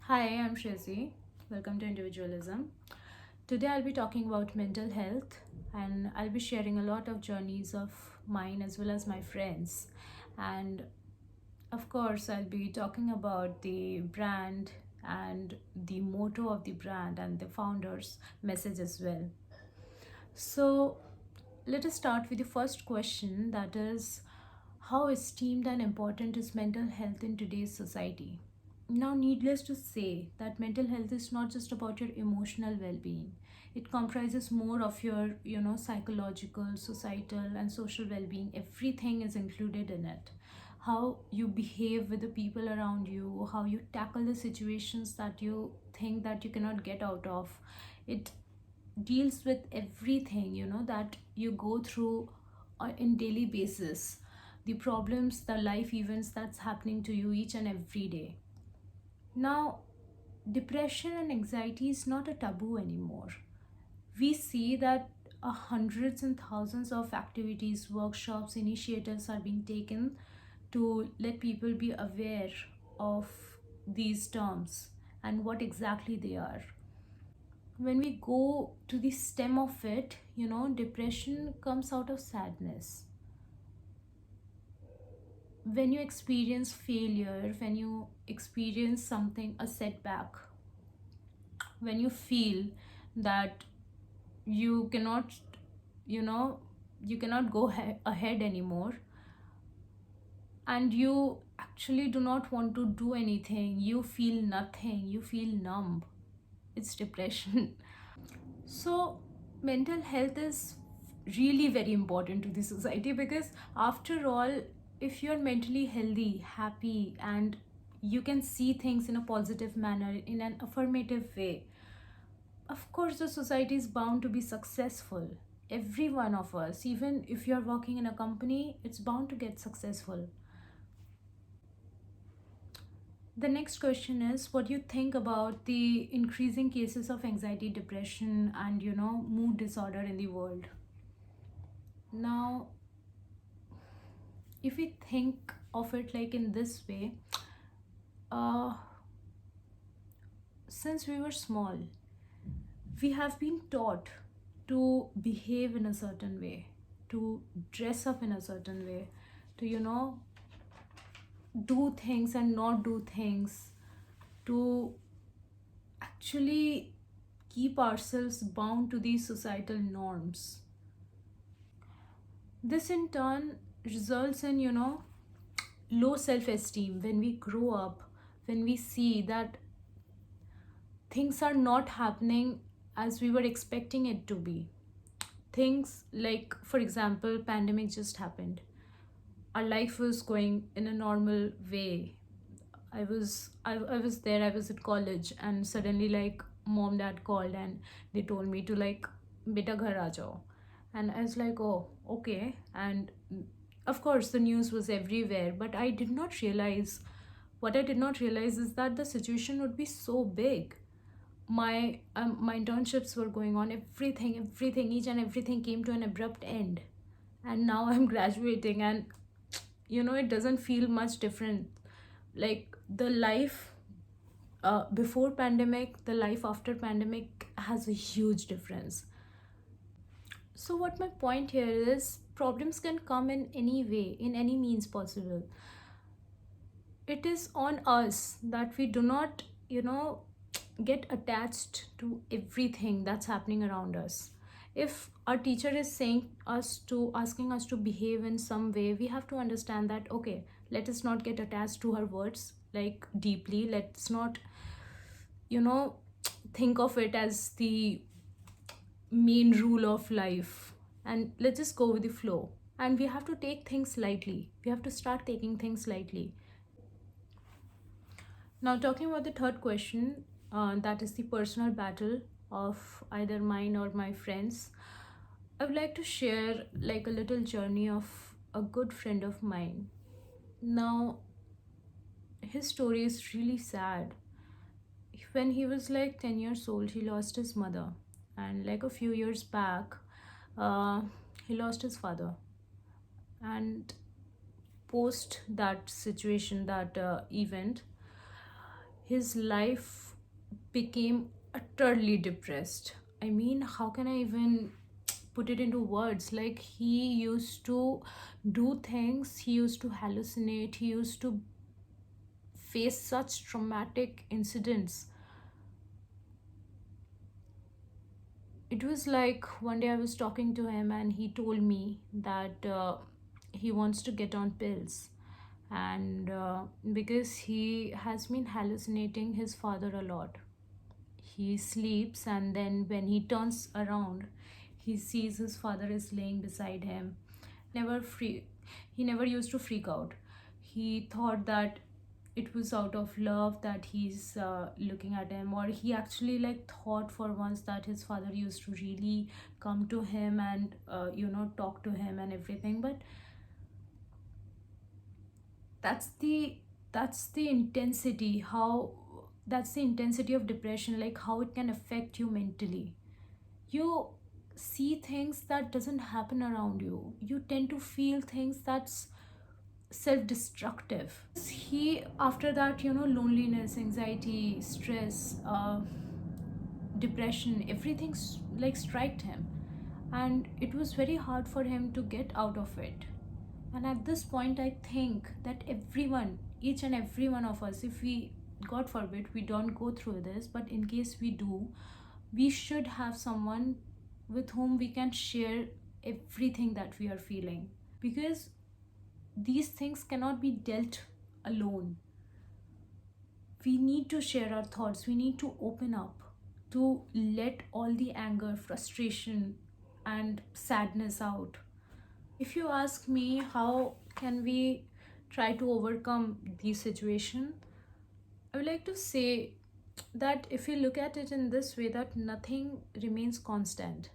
Hi, I'm Shrizi. Welcome to Individualism. Today I'll be talking about mental health and I'll be sharing a lot of journeys of mine as well as my friends. And of course, I'll be talking about the brand and the motto of the brand and the founder's message as well. So, let us start with the first question, that is, how esteemed and important is mental health in today's society? Now, needless to say, that mental health is not just about your emotional well being. It comprises more of your, psychological, societal, and social well being. Everything is included in it. How you behave with the people around you, how you tackle the situations that you think that you cannot get out of. It deals with everything that you go through in daily basis, the problems, the life events that's happening to you each and every day. Now, depression and anxiety is not a taboo anymore. We see that hundreds and thousands of activities, workshops, initiatives are being taken to let people be aware of these terms and what exactly they are. When we go to the stem of it, depression comes out of sadness. When you experience failure, when you experience something, a setback, when you feel that you cannot, you know, you cannot go ahead anymore, and you actually do not want to do anything, you feel nothing, you feel numb, it's depression. So, mental health is really very important to the society because, after all, if you're mentally healthy, happy, and you can see things in a positive manner, in an affirmative way, of course, the society is bound to be successful. Every one of us, even if you're working in a company, it's bound to get successful. The next question is, what do you think about the increasing cases of anxiety, depression, and mood disorder in the world? Now, if we think of it like in this way, uh, since we were small, we have been taught to behave in a certain way, to dress up in a certain way, to do things and not do things, to actually keep ourselves bound to these societal norms. This in turn results in, low self esteem when we grow up, when we see that things are not happening as we were expecting it to be. Things like, for example, pandemic just happened. Our life was going in a normal way. I was there, I was at college, and suddenly, like, mom dad called and they told me to, like, beta ghar aa jao. And I was like, oh, okay. And of course the news was everywhere, but I did not realize, what I did not realize is that the situation would be so big. My internships were going on, everything, each and everything came to an abrupt end. And now I'm graduating, and it doesn't feel much different. Like, the life before pandemic, the life after pandemic has a huge difference. So what my point here is, problems can come in any way, in any means possible. It is on us that we do not, get attached to everything that's happening around us. If our teacher is saying us to asking us to behave in some way, we have to understand that, okay, let us not get attached to her words like deeply. Let's not, you know think of it as the main rule of life, and let's just go with the flow. And we have to take things lightly, we have to start taking things lightly. Now, talking about the third question, that is the personal battle of either mine or my friends, I would like to share, like, a little journey of a good friend of mine. Now, his story is really sad. When he was like 10 years old, he lost his mother, and like a few years back, uh, he lost his father. And post that situation, that event, his life became utterly depressed. I mean, how can I even put it into words? Like, he used to do things, he used to hallucinate, he used to face such traumatic incidents. It was like one day I was talking to him and he told me that he wants to get on pills. And because he has been hallucinating his father a lot, he sleeps, and then when he turns around, he sees his father is laying beside him. Never free He never used to freak out. He thought that it was out of love that he's looking at him, or he actually like thought for once that his father used to really come to him and talk to him and everything. But that's the that's the intensity, how that's the intensity of depression, like how it can affect you mentally. You see things that doesn't happen around you, you tend to feel things that's self-destructive. He, after that, loneliness, anxiety, stress, depression, everything's like striked him, and it was very hard for him to get out of it. And at this point, I think that everyone, each and every one of us, if we, god forbid, we don't go through this, but in case we do, we should have someone with whom we can share everything that we are feeling, because these things cannot be dealt alone. We need to share our thoughts, we need to open up, to let all the anger, frustration, and sadness out. If you ask me how can we try to overcome these situation, I would like to say that if you look at it in this way, that nothing remains constant.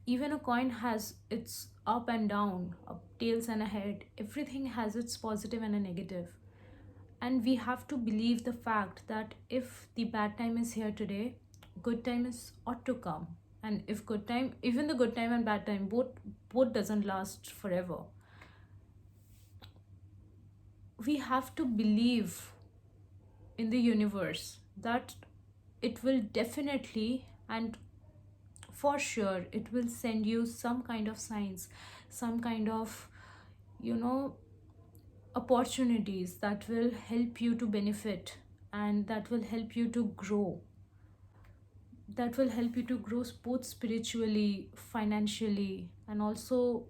Even a coin has its up and down, up, tails and a head. Everything has its positive and a negative. And we have to believe the fact that if the bad time is here today, good time is ought to come. And if good time, even the good time and bad time, both doesn't last forever. We have to believe in the universe that it will definitely and for sure it will send you some kind of signs, some kind of you know opportunities that will help you to benefit, and that will help you to grow, that will help you to grow both spiritually, financially, and also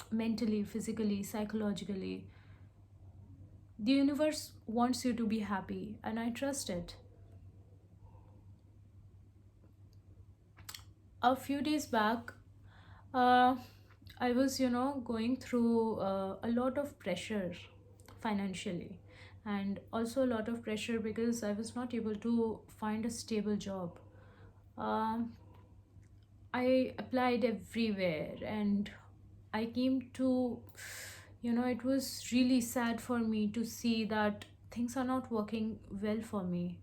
mentally, physically, psychologically. The universe wants you to be happy, and I trust it. A few days back, uh, I was, going through a lot of pressure financially, and also a lot of pressure because I was not able to find a stable job. Um, I applied everywhere, and I came to, it was really sad for me to see that things are not working well for me.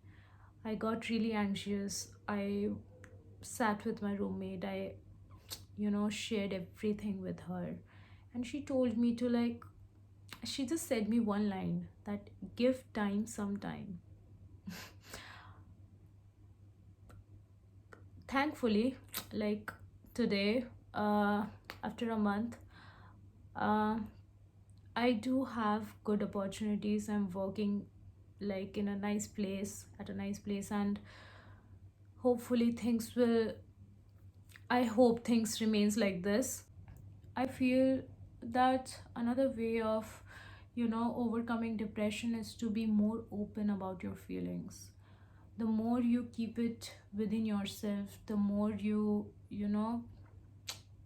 I got really anxious. I sat with my roommate. I, shared everything with her. And she told me to, like, she just said me one line that give time some time. Thankfully, like today, after a month, uh, I do have good opportunities. I'm working like in a nice place, at a nice place, and hopefully things will, I hope things remains like this. I feel that another way of, overcoming depression is to be more open about your feelings. The more you keep it within yourself, the more you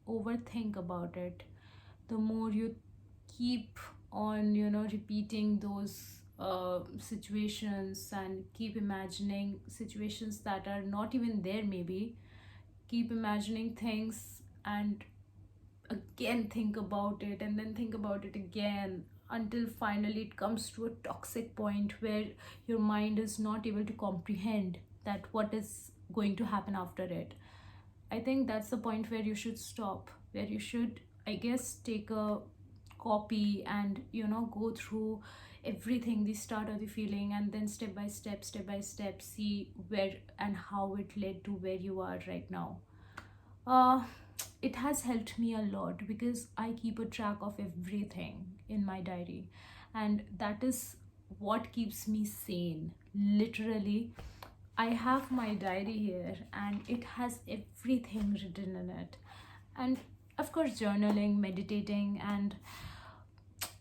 overthink about it, the more you keep on repeating those situations, and keep imagining situations that are not even there, maybe keep imagining things, and again think about it, and then think about it again, until finally it comes to a toxic point where your mind is not able to comprehend that what is going to happen after it. I think that's the point where you should stop, where you should, I guess, take a copy and go through everything, the start of the feeling, and then step by step, see where and how it led to where you are right now. uh, it has helped me a lot because I keep a track of everything in my diary, and that is what keeps me sane. Literally, I have my diary here and it has everything written in it. And of course, journaling, meditating, and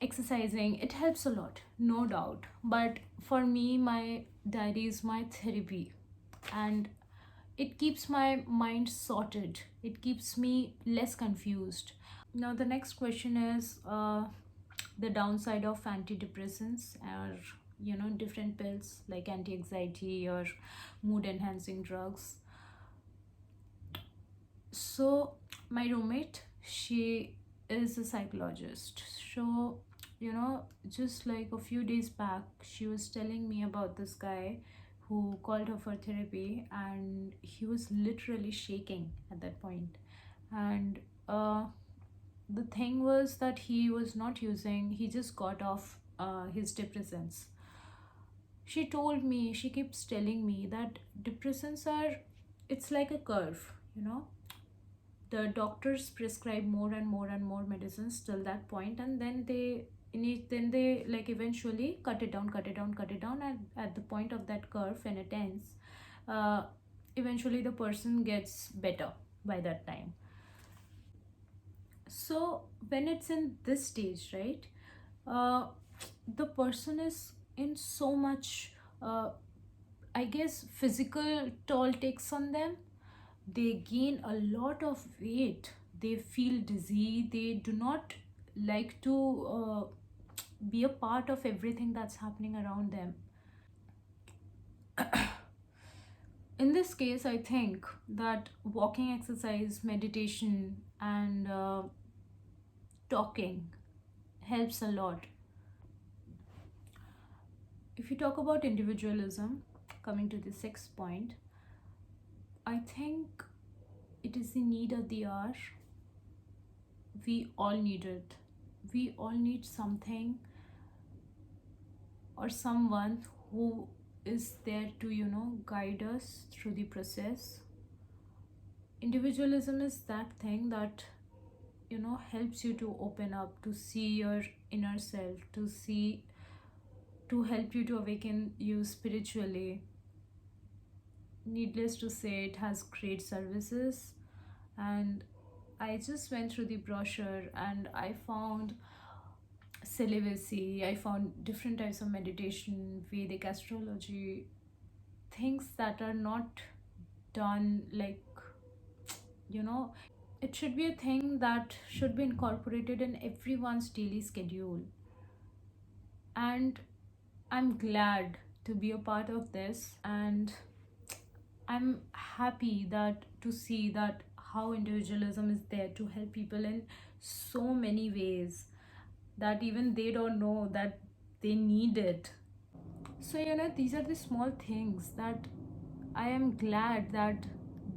exercising, it helps a lot, no doubt. But for me, my diary is my therapy, and it keeps my mind sorted, it keeps me less confused. Now the next question is, the downside of antidepressants, or different pills like anti-anxiety or mood enhancing drugs. So my roommate, she is a psychologist. So just like a few days back, she was telling me about this guy who called her for therapy, and he was literally shaking at that point. And the thing was that he was not using, he just got off his depressants. She told me, she keeps telling me that depressants are, it's like a curve, the doctors prescribe more and more and more medicines till that point, and then then they like eventually cut it down, cut it down, and at the point of that curve when it ends, uh, eventually the person gets better by that time. So when it's in this stage, right, uh, the person is in so much, uh, I guess, physical toll takes on them. They gain a lot of weight, they feel dizzy, they do not like to be a part of everything that's happening around them. In this case, I think that walking, exercise, meditation, and talking helps a lot. If you talk about individualism, coming to the sixth point, I think it is the need of the hour. We all need it. We all need something or someone who is there to guide us through the process. Individualism is that thing that helps you to open up, to see your inner self, to help you to awaken you spiritually. Needless to say, it has great services. And I just went through the brochure and I found celibacy, I found different types of meditation, Vedic astrology, things that are not done like, you know, it should be a thing that should be incorporated in everyone's daily schedule. And I'm glad to be a part of this, and I'm happy that to see that how individualism is there to help people in so many ways that even they don't know that they need it. So these are the small things that I am glad that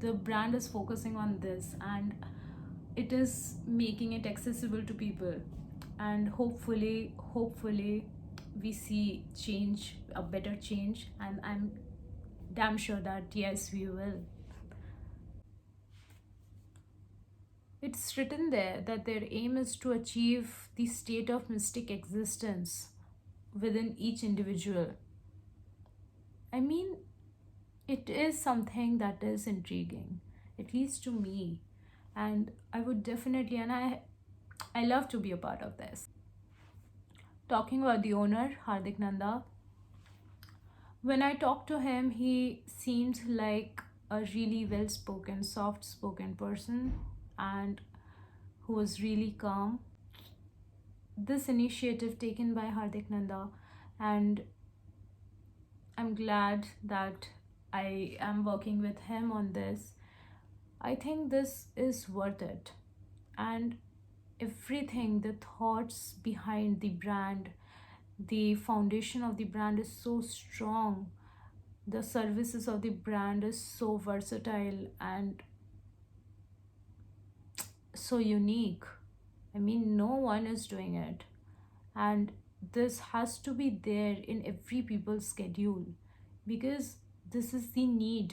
the brand is focusing on this, and it is making it accessible to people. And hopefully we see change, a better change, and I'm damn sure that yes, we will. It's written there that their aim is to achieve the state of mystic existence within each individual. I mean, it is something that is intriguing, at least to me, and I would definitely, and I love to be a part of this. Talking about the owner, Hardik Nanda, when I talked to him, he seemed like a really well spoken, soft spoken person, and who was really calm. This initiative taken by Hardik Nanda, and I'm glad that I am working with him on this. I think this is worth it. And everything, the thoughts behind the brand, the foundation of the brand is so strong. The services of the brand is so versatile and so unique. I mean, no one is doing it. And this has to be there in every people's schedule, because this is the need.